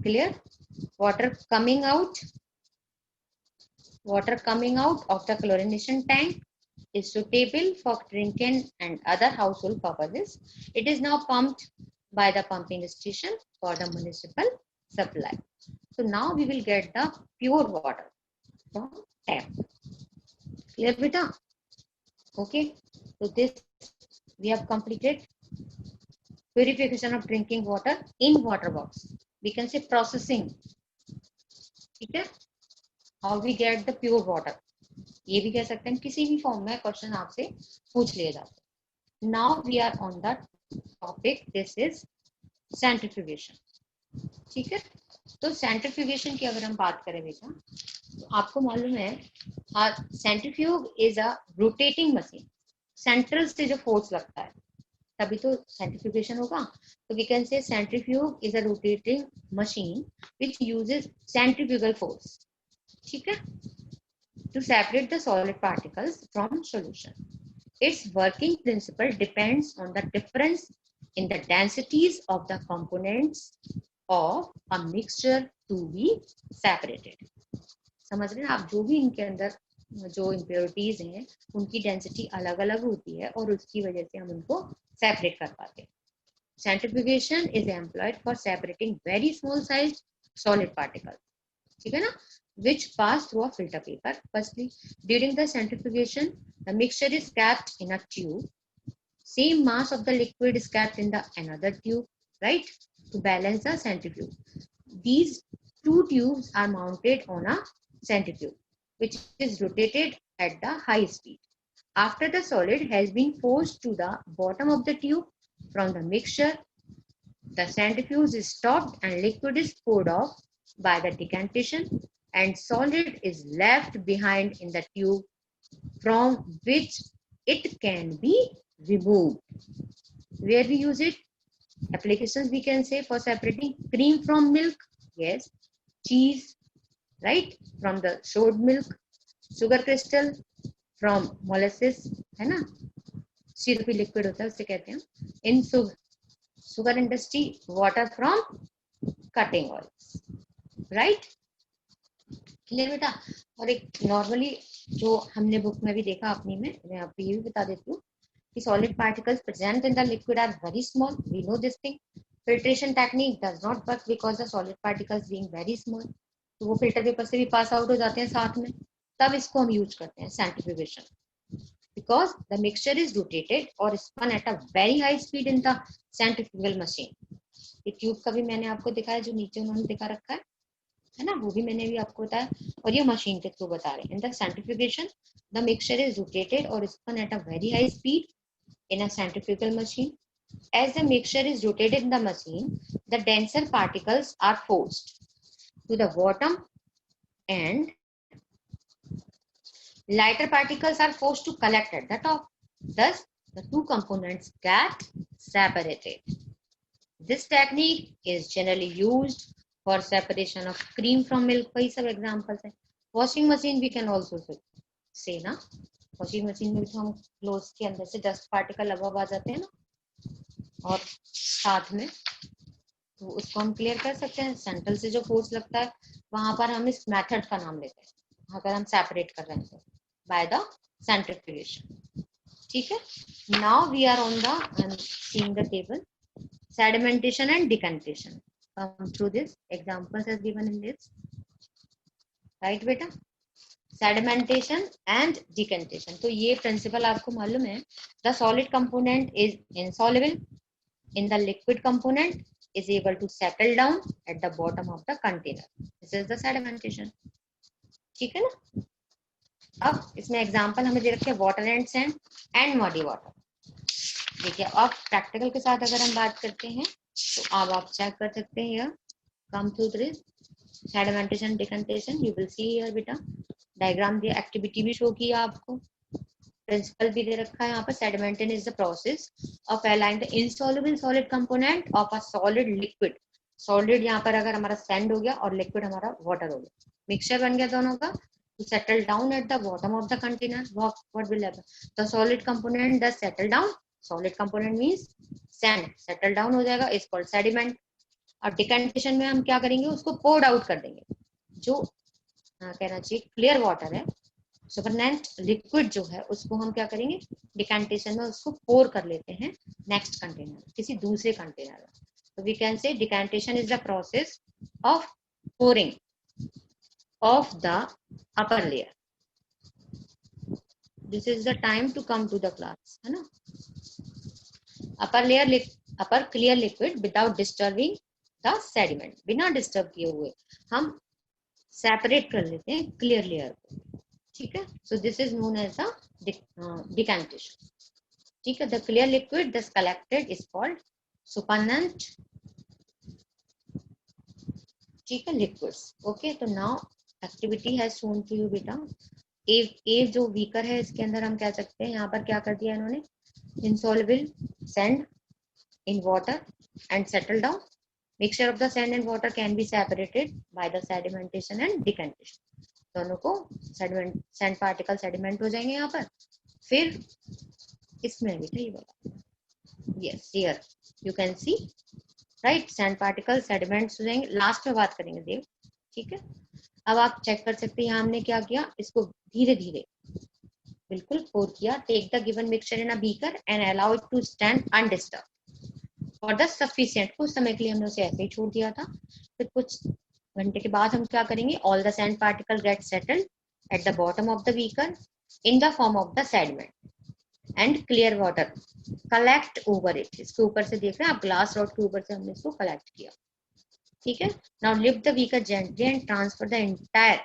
Clear? Water coming out of the chlorination tank is suitable for drinking and other household purposes. It is now pumped by the pumping station for the municipal supply. So now we will get the pure water from tap. Clear, beta? Okay. So this we have completed purification of drinking water in water box. We can say processing. ठीक है? How we get the pure water? ये भी कह सकते हैं किसी भी form में क्वेश्चन आपसे पूछ लिया जाता है. Now we are on the topic. This is centrifugation. ठीक है? तो सेंट्रीफ्यूगेशन की अगर हम बात करें बेटा, तो आपको मालूम है centrifuge is a rotating machine. Central से जो फोर्स लगता है तभी तो सेंट्रीफ्यूगेशन होगा. तो we can say centrifuge is a rotating machine which uses centrifugal force. ठीक है? To separate the solid particles from solution. Its working principle depends on the difference in the densities of the components of a mixture to be separated. समझ रहे हैं आप? जो भी इनके अंदर जो इम्प्योरिटीज हैं उनकी डेंसिटी अलग अलग होती है और उसकी वजह से हम उनको सेपरेट कर पाते हैं. Centrifugation is employed for separating very small size solid particle. ठीक है ना? Which pass through a filter paper. Firstly, during the centrifugation, the mixture is kept in a tube. Same mass of the liquid is kept in the another tube, right? To balance the centrifuge. These two tubes are mounted on a centrifuge, which is rotated at the high speed. After the solid has been forced to the bottom of the tube from the mixture, the centrifuge is stopped and liquid is poured off by the decantation, and solid is left behind in the tube from which it can be removed. Where we use it? Applications we can say for separating cream from milk. Yes. Cheese, right? From the showed milk. Sugar crystal from molasses, है ना? Syrupy liquid होता है उसे कहते हैं. In sugar industry, water from cutting oils, right? Clear बेटा? और एक नॉर्मली जो हमने बुक में भी देखा अपनी में, मैं आपको ये भी बता देती हूँ कि solid particles present in the liquid are very small. We know this thing. Filtration technique does not work because the solid particles being very small. तो वो फिल्टर पेपर से भी पास आउट हो जाते हैं साथ में. तब इसको हम यूज करते हैं centrifugation. Because the mixture is rotated और spun at a very high speed in the centrifugal machine. ये ट्यूब का भी मैंने आपको दिखाया जो नीचे उन्होंने दिखा रखा है ना, वो भी मैंने भी आपको बताया. और ये मशीन के थ्रू बता रहे हैं. In the centrifugation the mixture is rotated और spun at a very high speed in a centrifugal machine. As the mixture is rotated in the machine, the denser particles are forced to the bottom and lighter particles are forced to collect at the top. Thus, the two components get separated. This technique is generally used for separation of cream from milk. वही सब examples है. Washing machine we can also say ना. Washing machine में भी तो हम cloth के अंदर से डस्ट पार्टिकल अब आ जाते हैं ना, और साथ में तो उसको हम क्लियर कर सकते हैं. सेंट्रल से जो फोर्स लगता है वहां पर हम इस मेथड का नाम लेते हैं अगर हम सेपरेट कर रहे हैं तो बाय द सेंट्रीफ्यूगेशन. ठीक है? Now we are on the seeing the table sedimentation and decantation. Come through this examples as given in this. Right बेटा? Sedimentation and decantation. तो ये प्रिंसिपल आपको मालूम है. The solid component is insoluble in the liquid component is able to settle down at the bottom of the container. This is the sedimentation. ठीक है ना? अब इसमें एग्जांपल हमें दे रखे हैं water and sand and muddy water. देखिए अब प्रैक्टिकल के साथ अगर हम बात करते हैं तो अब आप चेक कर सकते हैं. यह come through this sedimentation decantation. You will see here बेटा डायग्राम दिया, एक्टिविटी भी शो किया आपको, प्रिंसिपल भी दे रखा है यहाँ पर. Sedimentation is the process of aligning the insoluble solid component of a solid liquid. Solid यहाँ पर अगर हमारा सैंड हो गया और लिक्विड हमारा वाटर हो गया, मिक्सचर बन गया दोनों का, to settle down at the bottom of the container. What will happen? The solid component does settle down. Solid component means sand. Settle down हो जाएगा is called sediment. और डिकैंटेशन में हम क्या करेंगे, उसको पोर्ड आउट कर देंगे। जो कहना चाहिए क्लियर वाटर है, सुपरनेंट लिक्विड जो है, उसको हम क्या करेंगे, डिकैंटेशन में उसको पोर कर लेते हैं नेक्स्ट कंटेनर, किसी दूसरे कंटेनर में। तो we can say decantation is the process of pouring of the upper layer. This is the time to come to the class, है ना। upper clear liquid without disturbing the sediment, बिना disturb किए हुए हम separate कर लेते हैं clear layer को, ठीक है। So this is known as the decantation, ठीक है। The clear liquid thus collected is called supernatant, ठीक है, लिक्विड्स। ओके, तो now activity has shown to you बेटा, ए जो वीकर है इसके अंदर हम कह सकते हैं, यहाँ पर क्या कर दिया इन्होंने, insoluble sand in water and settle down. Mixture of the sand and water can be separated by the sedimentation and decantation. दोनों को सैंड पार्टिकल सेडिमेंट हो जाएंगे यहाँ पर। फिर इसमें भी ये बोला, yes here you can see right, sand particle sediments हो जाएंगे, लास्ट में बात करेंगे देव, ठीक है। अब आप चेक कर सकते हैं, यहाँ हमने क्या किया, इसको धीरे धीरे बिल्कुल पोर किया। Take the given mixture in a beaker and allow it to stand undisturb for the sufficient, कुछ समय के लिए हमने उसे ऐसे ही छोड़ दिया था। फिर कुछ घंटे के बाद हम क्या करेंगे, all the sand particle get settled at the bottom of the beaker in the form of the sediment and clear water collect over it. इसके ऊपर से देख रहे हैं आप, ग्लास रॉड के ऊपर से हमने इसको कलेक्ट किया, ठीक है। Now lift the beaker gently and transfer the entire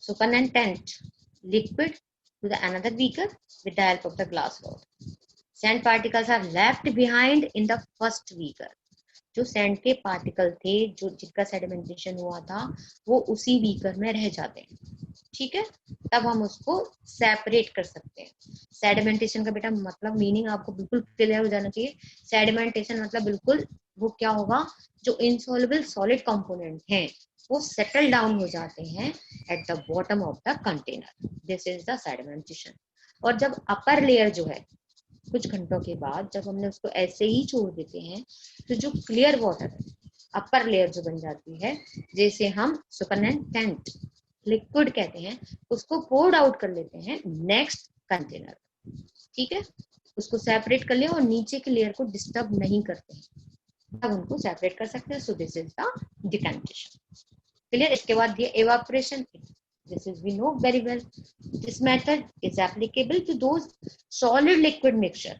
supernatant liquid to the another beaker with the help of the glass rod. Sand particles are left behind in the first beaker. जो sand के particle थे, जो जिनका sedimentation हुआ था, वो उसी beaker में रह जाते हैं, ठीक है। तब हम उसको सेपरेट कर सकते हैं। सेडिमेंटेशन का बेटा मतलब मीनिंग आपको बिल्कुल क्लियर हो जाना चाहिए। सेडिमेंटेशन मतलब बिल्कुल वो क्या होगा, जो इनसॉल्युबल सॉलिड कंपोनेंट हैं वो सेटल डाउन हो जाते हैं at the bottom of the container, this is the sedimentation. और जब अपर लेयर जो है, कुछ घंटों के बाद जब हमने उसको ऐसे ही छोड़ देते हैं, तो जो क्लियर वाटर है, अपर लेयर जो बन जाती है, जैसे हम सुपरनेंटेंट लिक्विड कहते हैं, उसको पोर्ड आउट कर लेते हैं नेक्स्ट कंटेनर, ठीक है। उसको सेपरेट कर लिया और नीचे के लेयर को डिस्टर्ब नहीं करते हैं, तब उनको सेपरेट कर सकते हैं। सो this is the decantation, clear. इसके बाद दिया evaporation, this is we know very well. This method is applicable to those solid liquid mixture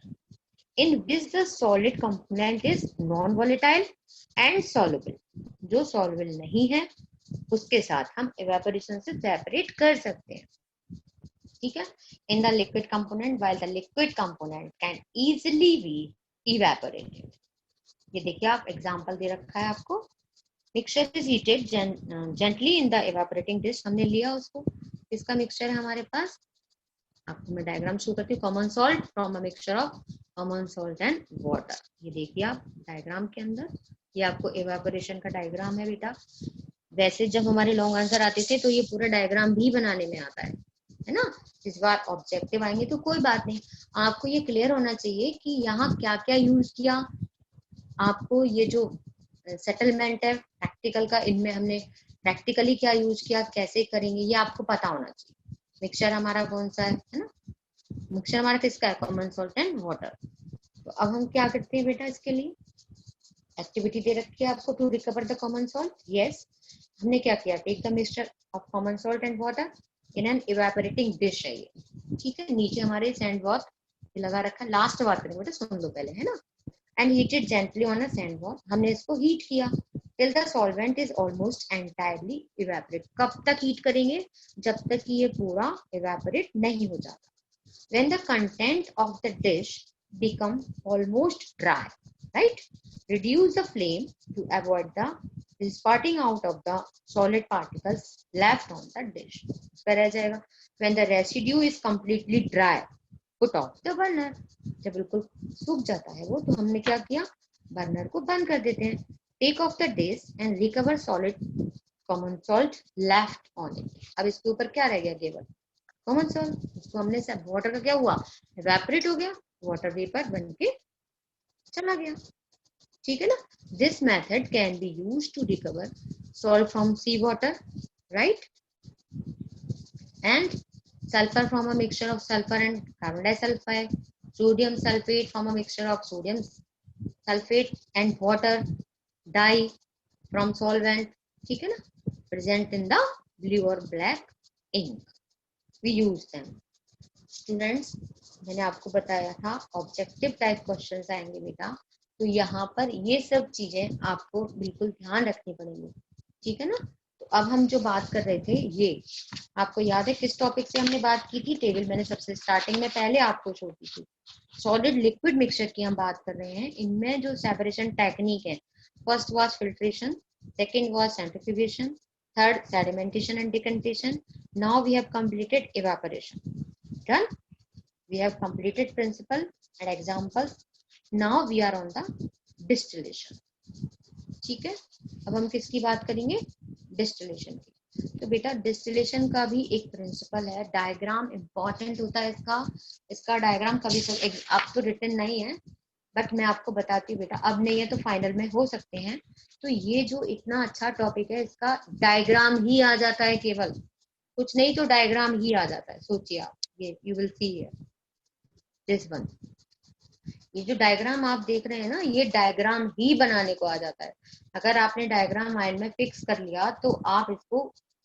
in which the solid component is non volatile and soluble. जो soluble नहीं है उसके साथ हम evaporation से separate कर सकते हैं, ठीक है। In the liquid component, while the liquid component can easily be evaporated. ये देखिए आप एग्जाम्पल दे रखा है आपको, mixture is heated gently in the evaporating dish. हमने लिया उसको, इसका मिक्सचर है हमारे पास, आपको मैं डायग्राम शो करती हूँ। Common salt from a mixture of common salt and water, ये देखिए आप डायग्राम के अंदर, ये आपको इवेपोरेशन का डायग्राम है बेटा। वैसे जब हमारे लॉन्ग आंसर आते थे तो ये पूरा डायग्राम भी बनाने में आता है ना। इस बार ऑब्जेक्टिव आएंगे तो कोई बात नहीं, आपको ये क्लियर होना चाहिए कि यहाँ क्या क्या यूज किया। आपको ये जो सेटलमेंट है प्रैक्टिकल का, इनमें हमने प्रैक्टिकली क्या यूज किया, कैसे करेंगे, ये आपको पता होना चाहिए। मिक्सचर हमारा कौन सा है ना, मिक्सचर हमारा किसका है, कॉमन सॉल्ट एंड वाटर। तो अब हम क्या करते हैं बेटा, इसके लिए एक्टिविटी दे रखी है आपको, to recover the common salt. Yes, हमने क्या किया, take the mixture of common salt and water in an evaporating dish है ये, ठीक है। नीचे हमारे सैंड वॉक लगा रखा है, लास्ट बात करेंगे बेटा, सुन लो पहले, है ना। and heat it gently on a sand wall, हमने इसको हीट किया till the solvent is almost entirely evaporate। कब तक हीट करेंगे, जब तक कि ये पूरा evaporate नहीं हो जाता। when the content of the dish become almost dry, right, reduce the flame to avoid the spurting out of the solid particles left on the dish। पर रह जाएगा when the residue is completely dry, put off the burner. जब बिल्कुल सूख जाता है वो, तो हमने क्या किया, बर्नर को बंद कर देते हैं। Take off the dish and recover solid common salt left on it. अब इसके ऊपर क्या रह गया, केवल कॉमन सॉल्ट। इसको हमने सब, वाटर का क्या हुआ, इवेपोरेट हो गया, वाटर वेपर बन के चला गया। ठीक है ना. This method can be use to recover salt from sea water, right, and sulfur from a mixture of sulfur and carbon disulfide, sodium sulfate from a mixture of sodium sulfate and water, dye from solvent, ठीक है ना, present in the blue or black ink. We use them. Students, मैंने आपको बताया था objective type questions आएंगे बेटा, तो यहाँ पर ये सब चीजें आपको बिल्कुल ध्यान रखनी पड़ेंगी, ठीक है ना. तो अब हम जो बात कर रहे थे, ये आपको याद है किस टॉपिक से हमने बात की थी. टेबल मैंने सबसे स्टार्टिंग में पहले आपको शो की थी. सॉलिड लिक्विड मिक्सचर की हम बात कर रहे हैं. इनमें जो सेपरेशन टेक्निक है, first was filtration, second was centrifugation, third sedimentation and decantation. Now we have completed evaporation. Done. We have completed principle and examples. Now we are on the distillation. ठीक है. अब हम किसकी बात करेंगे? डिस्टिलेशन की. तो बेटा डिस्टिलेशन का भी एक प्रिंसिपल है. डायग्राम इंपॉर्टेंट होता है इसका. इसका डायग्राम कभी आप तो रिटन नहीं है, बट मैं आपको बताती हूँ बेटा. अब नहीं है तो फाइनल में हो सकते हैं. तो ये जो इतना अच्छा टॉपिक है, इसका डायग्राम ही आ जाता है, केवल कुछ नहीं तो डायग्राम ही आ जाता है. सोचिए आप, ये you will see here this one. ये जो डायग्राम आप देख रहे हैं ना, ये डायग्राम ही बनाने को आ जाता है. अगर आपने डायग्राम माइंड में फिक्स कर लिया तो आप इसको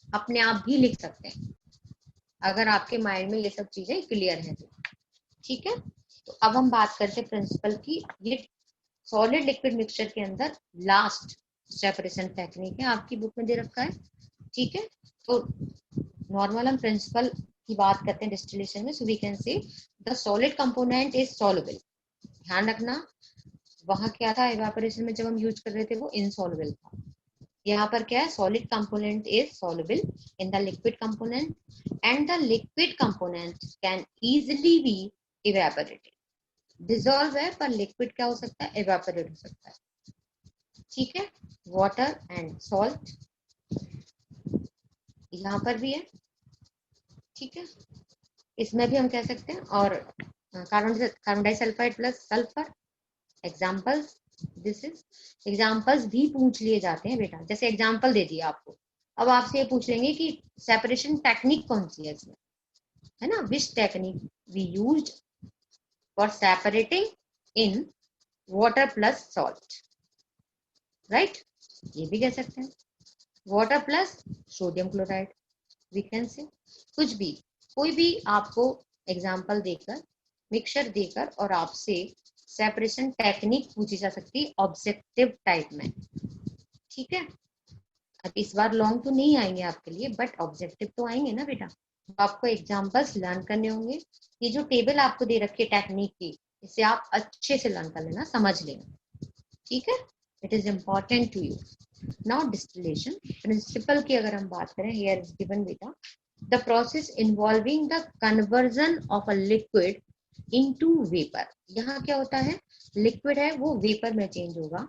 अपने आप भी लिख सकते हैं, अगर आपके माइंड में ये सब चीजें क्लियर है तो. ठीक है. तो अब हम बात करते हैं प्रिंसिपल की. ये सॉलिड लिक्विड मिक्सचर के अंदर लास्ट सेपरेशन टेक्निक है, आपकी बुक में दे रखा है. ठीक है. तो नॉर्मल हम प्रिंसिपल की बात करते हैं डिस्टिलेशन में. So we can say the solid component is soluble. ध्यान रखना, वहां क्या था इवेपोरेशन में जब हम यूज कर रहे थे, वो इनसॉल्युबल था. यहाँ पर क्या है, solid component is soluble in the liquid component and the liquid component can easily B evaporated. Dissolve है पर लिक्विड क्या हो सकता है, इवेपोरेट हो सकता है. ठीक है. वाटर एंड सॉल्ट यहाँ पर भी है. ठीक है. इसमें भी हम कह सकते हैं. और carbon disulphide plus sulphur. Examples, this is examples भी पूछ लिए जाते हैं बेटा. जैसे एग्जाम्पल दे दिया आपको, अब आपसे ये पूछ लेंगे कि सेपरेशन टेक्निक कौन सी है इसमें, है ना. Which technique we used for separating in water plus salt, right. ये भी कह सकते हैं. Water plus sodium chloride, we can say. कुछ भी, कोई भी आपको एग्जाम्पल देकर, मिक्सचर देकर और आपसे सेपरेशन टेक्निक पूछी जा सकती है ऑब्जेक्टिव टाइप में. ठीक है. अब इस बार लॉन्ग तो नहीं आएंगे आपके लिए, बट ऑब्जेक्टिव तो आएंगे ना बेटा. तो आपको एग्जाम्पल्स लर्न करने होंगे. ये जो टेबल आपको दे रखी है टेक्निक की, इसे आप अच्छे से लर्न कर लेना, समझ लेना. ठीक है. It is important to you. Now distillation principle की अगर हम बात करें, हियर इज गिवन बेटा, the process involving the conversion of a liquid into vapor. यहाँ क्या होता है, लिक्विड है वो वेपर में चेंज होगा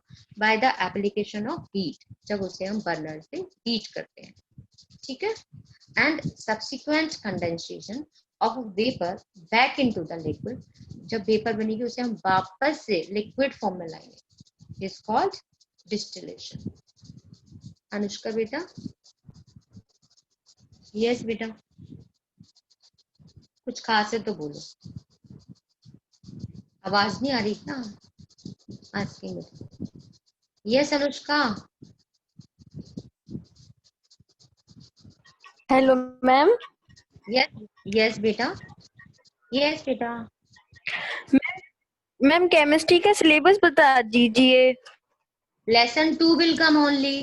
by the application of heat, जब उसे हम बर्नर से हीट करते हैं. ठीक है. and subsequent condensation of vapor back into the liquid, जब वेपर बनेगी उसे हम वापस से लिक्विड फॉर्म में लाएंगे, is called distillation. अनुष्का बेटा. यस बेटा. कुछ खास है तो बोलो. आवाज नहीं आ रही ना. आस्किंग बेटा. Yes Anushka. Hello ma'am. Yes yes बेटा. यस बेटा. मैम केमिस्ट्री का सिलेबस बता दीजिए. Lesson 2 will come only.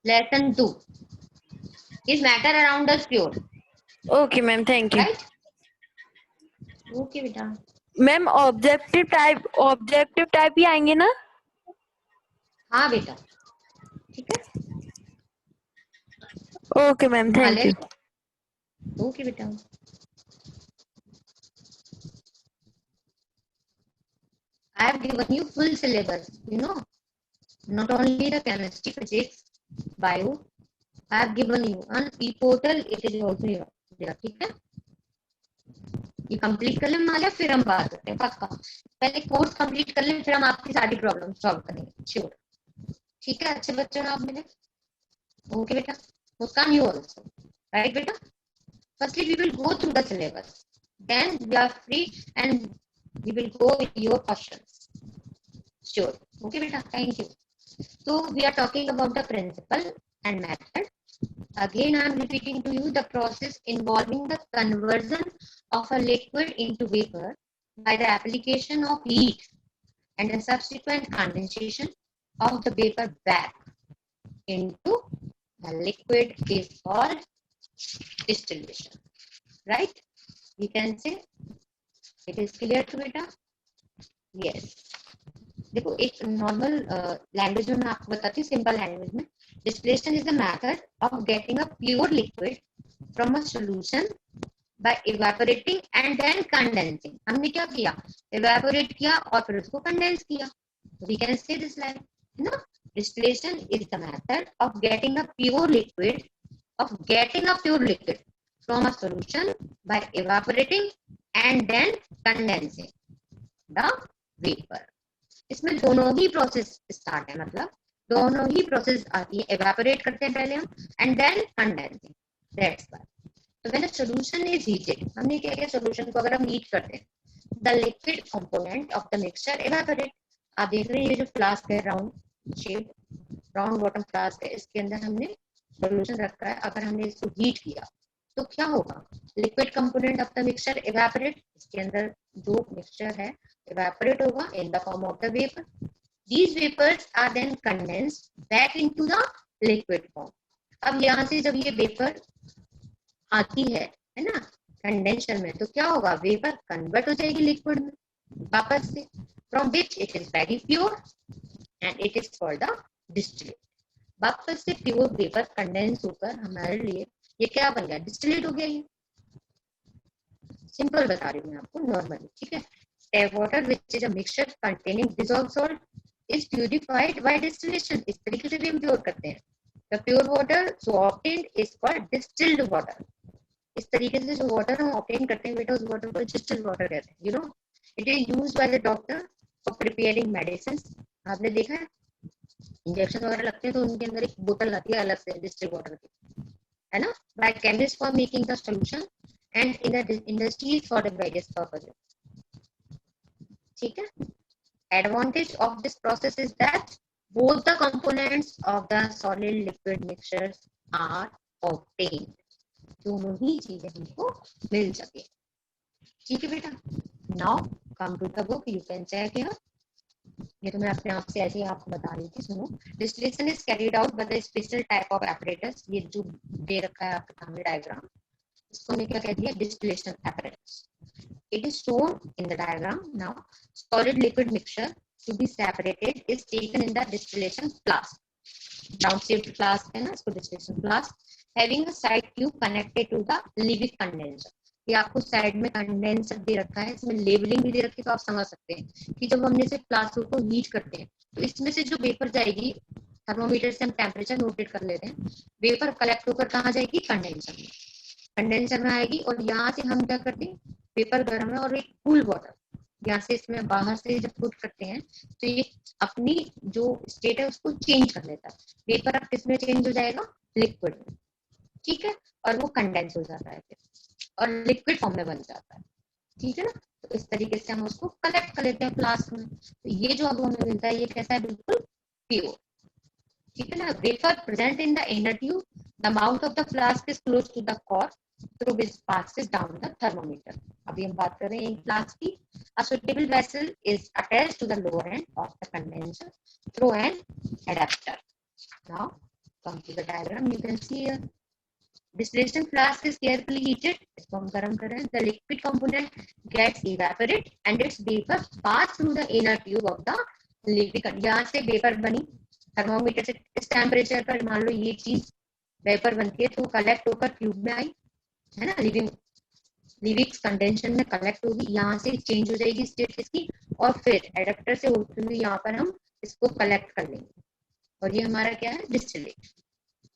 Lesson 2 is matter around us pure. Okay ma'am, thank you. Right? Okay बेटा. मैम ऑब्जेक्टिव टाइप ही आएंगे ना? हाँ बेटा. ठीक है. Okay ma'am, thank you. Okay बेटा. I have given you full syllabus, you know, not only the chemistry, physics, bio. I have given you on e-portal. It is also there. ठीक है. ये कंप्लीट कर ले मालिया, फिर हम बात करते हैं पक्का। पहले कोर्स कंप्लीट कर ले, फिर हम आपकी सारी प्रॉब्लम सॉल्व करेंगे, श्योर। ठीक है अच्छे बच्चों आप मेरे? ओके बेटा, मुस्कान यू ऑल्सो, राइट बेटा? Firstly, we will go through the syllabus. Then we are free and we will go with your questions. Sure. Okay, beta. Thank you. So we are talking about the principle and method. Again, I am repeating to you the process involving the conversion of a liquid into vapor by the application of heat and the subsequent condensation of the vapor back into the liquid is called distillation. Right? We can say it is clear to beta? Yes. देखो एक normal language में मैं आपको बताती हूँ, simple language में, distillation is the method of getting a pure liquid from a solution by evaporating and then condensing. हमने क्या किया? इवेपोरेट किया और फिर उसको कंडेंस किया। We can say this line ना, distillation is the method of getting a pure liquid from a solution by evaporating and then condensing the vapor. इसमें दोनों ही प्रोसेस स्टार्ट है, मतलब दोनों ही प्रोसेस आती है। evaporate करते हैं पहले हम and then condensing. That's why. So when the solution is heated, हमने क्या किया? solution को अगर हम हीट करते हैं, the liquid component of the mixture evaporate. आप देख रहे हैं ये जो फ्लास्क है, round shape, round bottom flask है, इसके अंदर हमने सोल्यूशन रखा है। अगर हमने इसको हीट किया तो क्या होगा? Liquid component of the mixture evaporate, इसके अंदर जो मिक्सचर है इवेपोरेट होगा in the form of the vapour. These vapours are then condensed back into the liquid form. अब यहाँ से जब ये वेपर आती है ना कंडेंसर में, तो क्या होगा? वेपर कन्वर्ट हो जाएगी लिक्विड में वापस से, from which it is very pure and it is called the distillate. वापस से प्योर वेपर कंडेंस होकर हमारे लिए ये क्या बन गया? डिस्टिलेट हो गया। ये सिंपल बता रही हूँ मैं आपको नॉर्मली, ठीक है? Tap water which is a mixture containing dissolved salt is purified by distillation. इस तरीके से भी हम प्योर करते हैं। The pure water so obtained is called distilled water. इस तरीके से जो वाटर हम ऑब्टेन करते हैं बेटा, उस वाटर को डिस्टिल्ड वाटर कहते हैं। You know, it is used by the doctor for preparing medicines. आपने देखा है इंजेक्शन वगैरह लगते हैं तो उनके अंदर एक बोतल आती है अलग से डिस्टिल्ड वाटर की, है ना? By chemists for making the solution and in the industries for the various purposes. ठीक है? Advantage of this process is that both the components of the solid liquid mixtures are obtained. दोनों ही चीजें हमको मिल सके। ठीक है बेटा? Now come to the book. You can check here. ये तो मैं अपने आप से ऐसे ही आपको बता रही थी, सुनो। Distillation is carried out by the special type of apparatus. ये जो दे रखा है आपके सामने डायग्राम, इसको हमने क्या कह दिया? Distillation apparatus. It is shown in the diagram. Now, solid liquid mixture to be separated is taken in the distillation flask. Round shaped flask है ना, इसको distillation flask, having a side tube connected to the Liebig condenser. ये आपको side में condenser दे रखा है, इसमें labelling भी दे रखी है, तो आप समझ सकते हैं कि जब हमने से फ्लास्क को हीट करते हैं तो इसमें से जो वेपर जाएगी, थर्मोमीटर से हम टेम्परेचर नोटेट कर लेते हैं, वेपर कलेक्ट होकर कहाँ जाएगी? कंडेंसर में। कंडेंसर में आएगी और यहाँ से हम क्या करते हैं? पेपर गर्म है और एक कूल वाटर यहाँ से इसमें बाहर से जब पुट करते हैं तो ये अपनी जो स्टेट है उसको चेंज कर लेता है। वेपर अब किसमें चेंज हो जाएगा? लिक्विड में। ठीक है? और वो कंडेंस हो जाता है फिर और लिक्विड फॉर्म में बन जाता है। ठीक है ना? तो इस तरीके से हम उसको कलेक्ट कर लेते हैं फ्लास्क में। तो ये जो अब हमें मिलता है ये कैसा है? बिल्कुल प्योर। ठीक है ना? Vapour present in the inner tube, the mouth of the flask is close to the cork through which passes down the thermometer. अभी हम बात कर रहे हैं फ्लास्क की। A suitable vessel is attached to the lower end of the condenser through an adapter. Now come to the diagram. You can see here distillation flask is carefully heated. इसको हम गर्म कर रहे हैं. The liquid component gets evaporated and its vapor pass through the inner tube of the Liebig. यहाँ से vapour बनी thermometer से इस टेम्परेचर पर मान लो ये चीज वेपर बनती है तो कलेक्ट होकर ट्यूब में आई, है ना? लिविग कंडेंसर में कलेक्ट होगी, यहाँ से चेंज हो जाएगी स्टेट इसकी और फिर एडेप्टर से होते हुए यहाँ पर हम इसको कलेक्ट कर लेंगे और ये हमारा क्या है? डिस्टिलेट।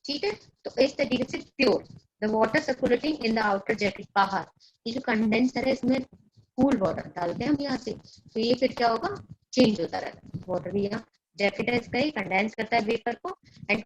ठीक है? तो इस तरीके से pure the water circulating in the outer jacket, बाहर ये जो कंडेंसर है इसमें कूल वाटर डालते हैं हम यहाँ से, तो ये फिर क्या होगा, चेंज होता रहता है वाटर भी। यहाँ जैकेट है इसका, ये कंडेंस करता है वेपर को एंड